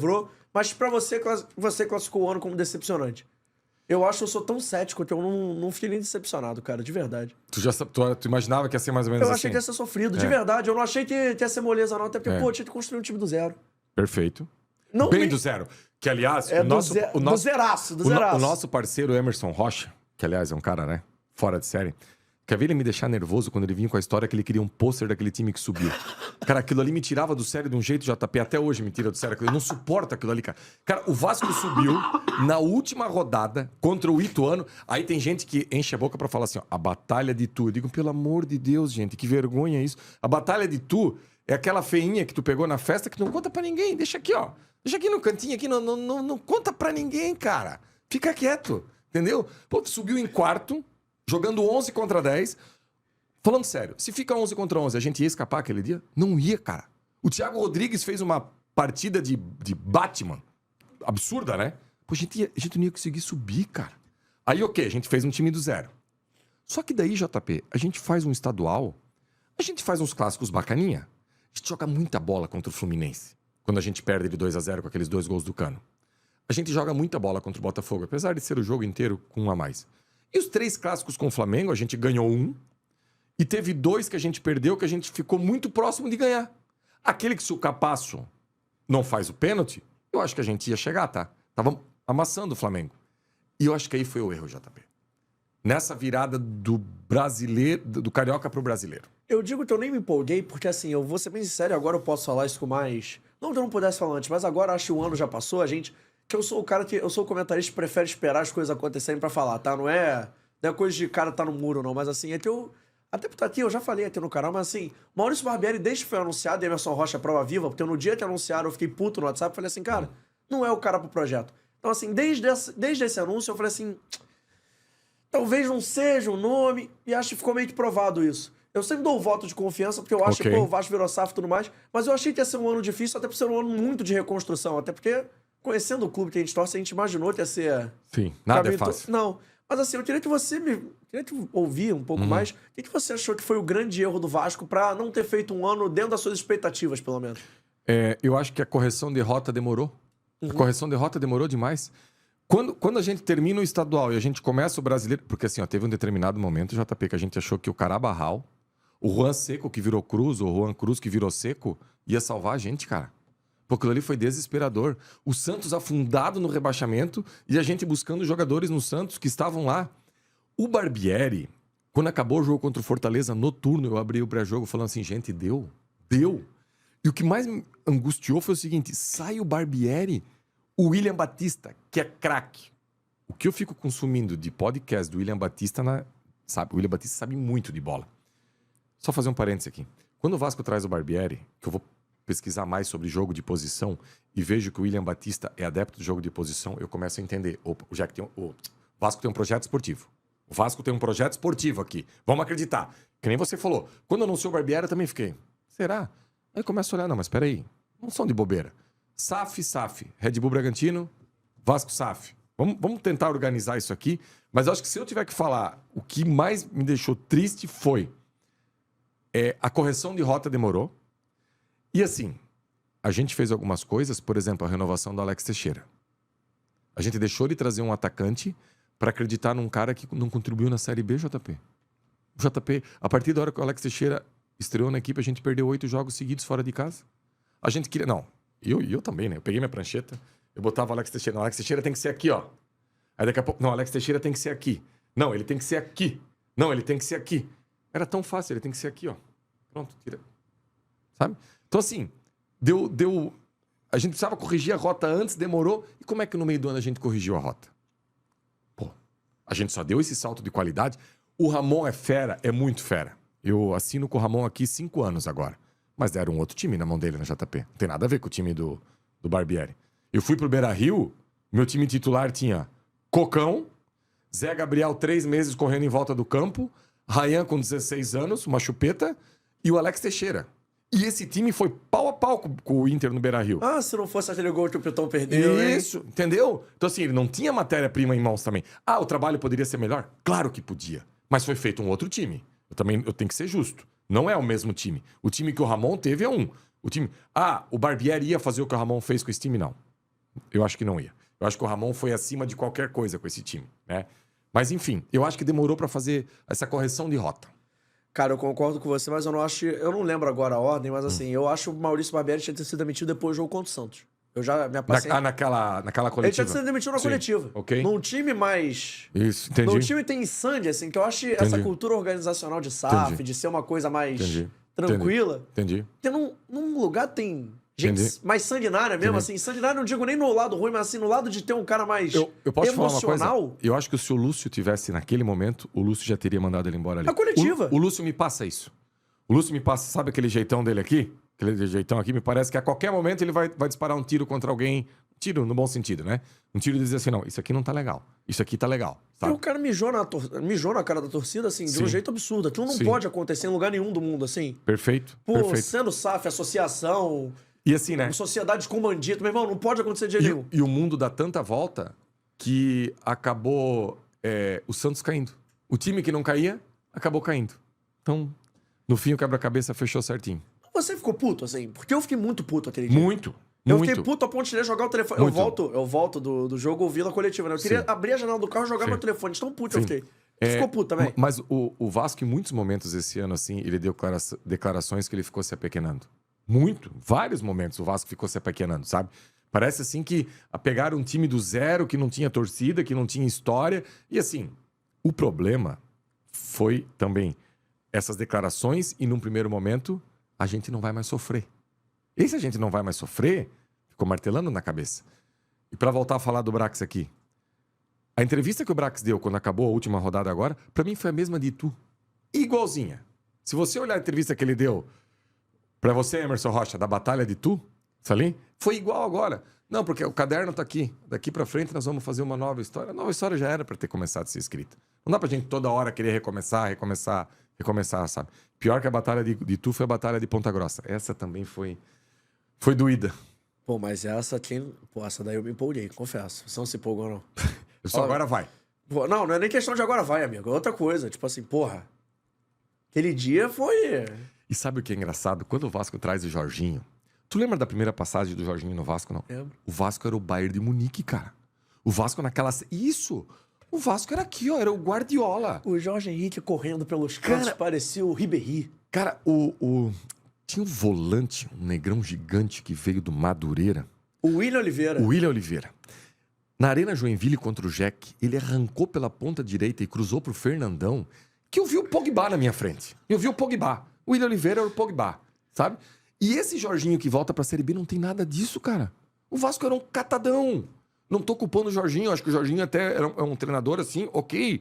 livrou, mas pra você, você classificou o ano como decepcionante. Eu acho que eu sou tão cético que eu não fiquei nem decepcionado, cara, de verdade. Tu imaginava que ia ser mais ou menos Eu assim? achei que ia ser sofrido, de verdade. Eu não achei que ia ser moleza, não. Até porque, pô, tinha que construir um time do zero. Perfeito. Não Bem me- do zero. Que, aliás, É o do zeraço. nosso parceiro Emerson Rocha, que, aliás, é um cara, né, fora de série, quer ver ele me deixar nervoso quando ele vinha com a história que ele queria um pôster daquele time que subiu. Cara, aquilo ali me tirava do sério de um jeito, JP, até hoje me tira do sério. Eu não suporto aquilo ali, cara. Cara, o Vasco subiu na última rodada contra o Ituano. Aí tem gente que enche a boca pra falar assim, ó, a Batalha de Tu. Eu digo, pelo amor de Deus, gente, que vergonha isso. A Batalha de Tu é aquela feinha que tu pegou na festa que tu não conta pra ninguém. Deixa aqui, ó. Deixa aqui no cantinho, aqui, não conta pra ninguém, cara. Fica quieto, entendeu? Pô, tu subiu em quarto, jogando 11 contra 10. Falando sério, se fica 11 contra 11, a gente ia escapar aquele dia? Não ia, cara. O Thiago Rodrigues fez uma partida de Batman. Absurda, né? Pô, a gente não ia conseguir subir, cara. Aí, ok, a gente fez um time do zero. Só que daí, JP, a gente faz um estadual, a gente faz uns clássicos bacaninha. A gente joga muita bola contra o Fluminense, quando a gente perde de 2-0 com aqueles 2 gols do Cano. A gente joga muita bola contra o Botafogo, apesar de ser o jogo inteiro com um a mais. E os 3 clássicos com o Flamengo, a gente ganhou 1. E teve 2 que a gente perdeu, que a gente ficou muito próximo de ganhar. Aquele que se o Capasso não faz o pênalti, eu acho que a gente ia chegar, tá? Tava amassando o Flamengo. E eu acho que aí foi o erro, JP. Nessa virada do brasileiro, do carioca pro brasileiro. Eu digo que eu nem me empolguei, porque assim, eu vou ser bem sincero, agora eu posso falar isso com mais... Não que eu não pudesse falar antes, mas agora acho que o ano já passou, que eu sou o cara eu sou o comentarista que prefere esperar as coisas acontecerem pra falar, tá? Não é coisa de cara tá no muro, não, mas assim, até por aqui, eu já falei aqui no canal, mas assim, Maurício Barbieri, desde que foi anunciado, e Emerson Rocha prova viva, porque no dia que anunciaram eu fiquei puto no WhatsApp, falei assim, cara, não é o cara pro projeto. Então assim, desde esse anúncio eu falei assim, talvez não seja o nome, e acho que ficou meio que provado isso. Eu sempre dou o voto de confiança, porque eu acho que o Vasco virou SAF e tudo mais, mas eu achei que ia ser um ano difícil, até por ser um ano muito de reconstrução, até porque, conhecendo o clube que a gente torce, a gente imaginou que ia ser... Sim, nada é fácil. Não, mas assim, eu queria que você queria te ouvir um pouco mais. O que você achou que foi o grande erro do Vasco pra não ter feito um ano dentro das suas expectativas, pelo menos? Eu acho que a correção de rota demorou. A correção de rota demorou demais. Quando a gente termina o estadual e a gente começa o brasileiro... Porque assim, ó, teve um determinado momento, JP, que a gente achou que o Carabarral, o Juan Seco que virou Cruz, ou o Juan Cruz que virou Seco, ia salvar a gente, cara. Porque aquilo ali foi desesperador. O Santos afundado no rebaixamento e a gente buscando jogadores no Santos que estavam lá. O Barbieri, quando acabou o jogo contra o Fortaleza, noturno, eu abri o pré-jogo falando assim, gente, deu. E o que mais me angustiou foi o seguinte, sai o Barbieri, o William Batista, que é craque. O que eu fico consumindo de podcast do William Batista, sabe? O William Batista sabe muito de bola. Só fazer um parênteses aqui. Quando o Vasco traz o Barbieri, que eu vou pesquisar mais sobre jogo de posição e vejo que o William Batista é adepto do jogo de posição, eu começo a entender. O Vasco tem um projeto esportivo. O Vasco tem um projeto esportivo aqui. Vamos acreditar. Que nem você falou. Quando anunciou o Barbieri, eu também fiquei. Será? Aí eu começo a olhar. Não, mas peraí. Não são de bobeira. SAF. Red Bull Bragantino, Vasco SAF. Vamos tentar organizar isso aqui. Mas eu acho que se eu tiver que falar, o que mais me deixou triste foi a correção de rota demorou. E assim, a gente fez algumas coisas, por exemplo, a renovação do Alex Teixeira. A gente deixou de trazer um atacante para acreditar num cara que não contribuiu na Série B, JP. O JP, a partir da hora que o Alex Teixeira estreou na equipe, a gente perdeu 8 jogos seguidos fora de casa. A gente queria... Não, eu também, né? Eu peguei minha prancheta, eu botava o Alex Teixeira. Não, o Alex Teixeira tem que ser aqui, ó. Aí daqui a pouco... Não, o Alex Teixeira tem que ser aqui. Não, ele tem que ser aqui. Não, ele tem que ser aqui. Era tão fácil, ele tem que ser aqui, ó. Pronto, tira. Sabe? Então, assim, deu... A gente precisava corrigir a rota antes, demorou. E como é que no meio do ano a gente corrigiu a rota? Pô, a gente só deu esse salto de qualidade. O Ramon é fera, é muito fera. Eu assino com o Ramon aqui 5 anos agora. Mas deram um outro time na mão dele na JP. Não tem nada a ver com o time do Barbieri. Eu fui pro Beira-Rio, meu time titular tinha Cocão, Zé Gabriel 3 meses correndo em volta do campo, Ryan com 16 anos, uma chupeta, e o Alex Teixeira. E esse time foi pau a pau com o Inter no Beira-Rio. Ah, se não fosse aquele gol que o Pitão perdeu, Isso, hein? Entendeu? Então assim, ele não tinha matéria-prima em mãos também. Ah, o trabalho poderia ser melhor? Claro que podia. Mas foi feito um outro time. Eu tenho que ser justo. Não é o mesmo time. O time que o Ramon teve é um. O time... Ah, o Barbieri ia fazer o que o Ramon fez com esse time? Não. Eu acho que não ia. Eu acho que o Ramon foi acima de qualquer coisa com esse time, né? Mas, enfim, eu acho que demorou pra fazer essa correção de rota. Cara, eu concordo com você, mas eu não acho. Eu não lembro agora a ordem, mas assim, eu acho que o Maurício Barbieri tinha que ter sido demitido depois do jogo contra o Santos. Eu já me paciência. Naquela coletiva. Ele tinha que ser demitido na Sim, coletiva. ok. Num time mais. Isso, entendi. Num time tem sangue, assim, que eu acho essa cultura organizacional de SAF, Entendi. de ser uma coisa mais Entendi. tranquila. Entendi. Porque num lugar tem gente Entendi. mais sanguinária mesmo, Entendi. assim. Sanguinária não digo nem no lado ruim, mas assim, no lado de ter um cara mais Eu posso te falar uma emocional. coisa? Eu acho que se o Lúcio tivesse naquele momento, o Lúcio já teria mandado ele embora ali. A coletiva. O Lúcio me passa isso. O Lúcio me passa, sabe aquele jeitão dele aqui? Aquele jeitão aqui, me parece que a qualquer momento ele vai disparar um tiro contra alguém. Tiro no bom sentido, né? Um tiro e dizer assim, não, isso aqui não tá legal. Isso aqui tá legal, E sabe? o cara mijou na cara da torcida, assim, de Sim. um jeito absurdo. Aquilo não Sim. pode acontecer em lugar nenhum do mundo, assim. Perfeito, Pô, perfeito. sendo SAF, associação, E assim, né? sociedade com bandido, meu irmão, não pode acontecer de jeito nenhum. E o mundo dá tanta volta que acabou o Santos caindo. O time que não caía, acabou caindo. Então, no fim, o quebra-cabeça fechou certinho. Você ficou puto, assim? Porque eu fiquei muito puto aquele dia. Muito, Eu muito. fiquei puto a ponto de querer jogar o telefone. Muito. Eu volto do jogo ouvindo a coletiva, né? Eu queria Sim. abrir a janela do carro e jogar Sim. meu telefone. De tão puto eu Sim. fiquei. Você ficou puto também? Mas o Vasco, em muitos momentos esse ano, assim, ele deu declarações que ele ficou se apequenando. Muito. Vários momentos o Vasco ficou se apequenando, sabe? Parece, assim, que pegaram um time do zero, que não tinha torcida, que não tinha história. E, assim, o problema foi também essas declarações e, num primeiro momento, a gente não vai mais sofrer. E se a gente não vai mais sofrer, ficou martelando na cabeça. E para voltar a falar do Brax aqui, a entrevista que o Brax deu quando acabou a última rodada agora, pra mim foi a mesma de Itu. Igualzinha. Se você olhar a entrevista que ele deu pra você, Emerson Rocha, da Batalha de Itu, ali, foi igual agora. Não, porque o caderno tá aqui. Daqui pra frente nós vamos fazer uma nova história. A nova história já era pra ter começado a ser escrita. Não dá pra gente toda hora querer recomeçar, sabe? Pior que a Batalha de Itu foi a Batalha de Ponta Grossa. Essa também foi doída. Pô, mas essa daí eu me empolguei, confesso. Você não se empolgou, não. Só agora vai. Pô, não é nem questão de agora vai, amigo. É outra coisa. Tipo assim, porra. Aquele dia foi. E sabe o que é engraçado? Quando o Vasco traz o Jorginho... Tu lembra da primeira passagem do Jorginho no Vasco, não? Lembro. O Vasco era o Bayern de Munique, cara. O Vasco naquela... Isso! O Vasco era aqui, ó. Era o Guardiola. O Jorge Henrique correndo pelos cantos parecia o Ribéry. Cara, tinha um volante, um negrão gigante que veio do Madureira. O William Oliveira. O William Oliveira. Na Arena Joinville contra o Jack, ele arrancou pela ponta direita e cruzou pro Fernandão, que eu vi o Pogba na minha frente. Eu vi o Pogba. O William Oliveira era o Pogba, sabe? E esse Jorginho que volta pra Série B não tem nada disso, cara. O Vasco era um catadão. Não tô culpando o Jorginho, acho que o Jorginho até é um treinador assim, ok.